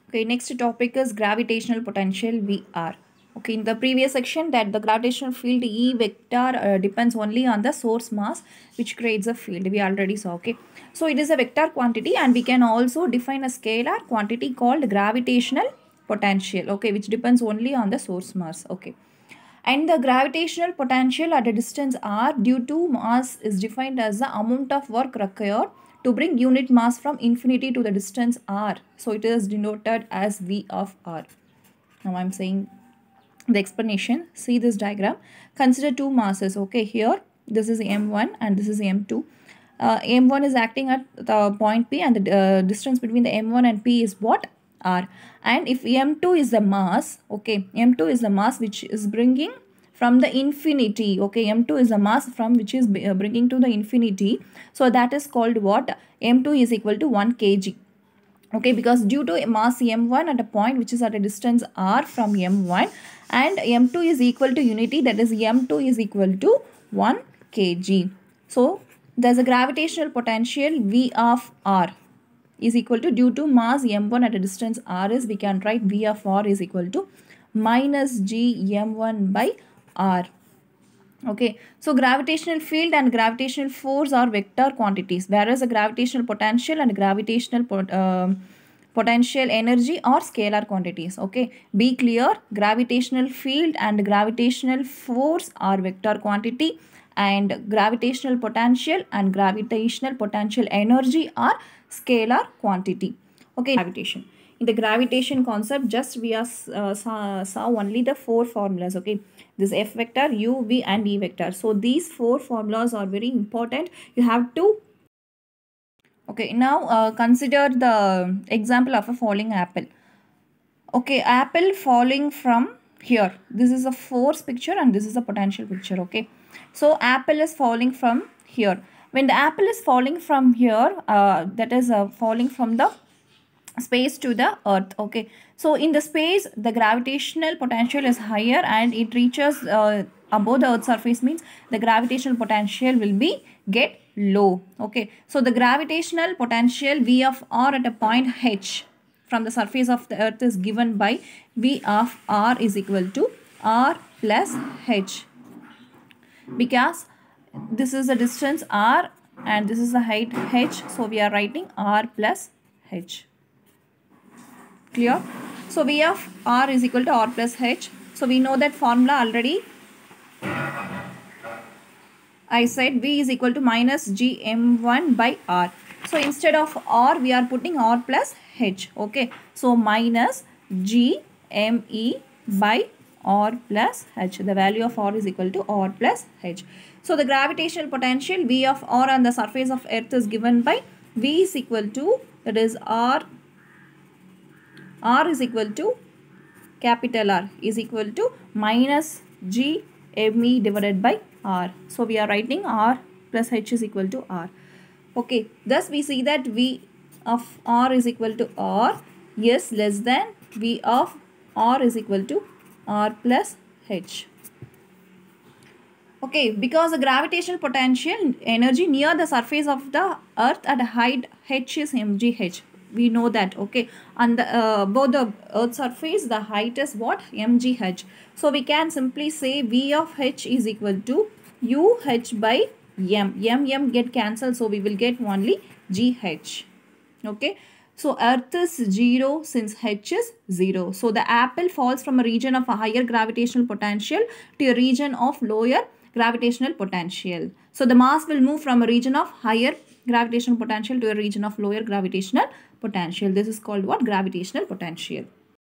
Okay, next topic is gravitational potential VR. Okay, in the previous section that the gravitational field E vector depends only on the source mass which creates a field. We already saw. Okay, so it is a vector quantity and we can also define a scalar quantity called gravitational potential. Okay, which depends only on the source mass. Okay, and the gravitational potential at a distance r due to mass is defined as the amount of work required to bring unit mass from infinity to the distance r. So it is denoted as V of r. Now I am saying the explanation. See this diagram. Consider two masses. Okay, here this is m1 and this is m2. M1 is acting at the point P and the distance between the M1 and P is what? R. And if M2 is the mass, okay, M2 is the mass which is bringing from the infinity, okay, M2 is the mass from which is bringing to the infinity. So that is called what? M2 is equal to 1 kg. Okay, because due to mass m1 at a point which is at a distance r from m1 and m2 is equal to unity, that is m2 is equal to 1 kg. So there's a gravitational potential V of r is equal to, due to mass m1 at a distance r is, we can write V of r is equal to minus g m1 by r. Okay, so gravitational field and gravitational force are vector quantities, whereas the gravitational potential and gravitational potential energy are scalar quantities. Okay, be clear, gravitational field and gravitational force are vector quantity and gravitational potential and gravitational potential energy are scalar quantity. Okay, gravitation. In the gravitation concept, just we saw only the four formulas. Okay, this F vector, U, V and E vector. So these four formulas are very important. You have to. Okay, now consider the example of a falling apple. Okay, apple falling from here. This is a force picture and this is a potential picture. Okay, so apple is falling from here. When the apple is falling from here, that is falling from the space to the earth. Okay, so in the space the gravitational potential is higher and it reaches above the earth surface, means the gravitational potential will be get low. Okay, so the gravitational potential V of r at a point h from the surface of the earth is given by V of r is equal to r plus h, because this is the distance r and this is the height h, so we are writing r plus h. Clear? So V of r is equal to r plus h. So we know that formula already. I said V is equal to minus g m1 by r. So instead of r we are putting r plus h. Okay, so minus g me by r plus h. The value of r is equal to r plus h. So the gravitational potential V of r on the surface of earth is given by V is equal to, that is r is equal to capital R is equal to minus g me divided by r. So we are writing r plus h is equal to r. Okay, thus we see that V of r is equal to r is less than V of r is equal to r plus h. Okay, because the gravitational potential energy near the surface of the earth at height h is mgh. We know that. Okay, on the both the earth surface the height is what? mgh. So we can simply say V of h is equal to uh by m get cancelled, so we will get only gh. Okay, so earth is 0 since h is 0. So the apple falls from a region of a higher gravitational potential to a region of lower gravitational potential. So the mass will move from a region of higher gravitational potential to a region of lower gravitational potential. This is called what? Gravitational potential.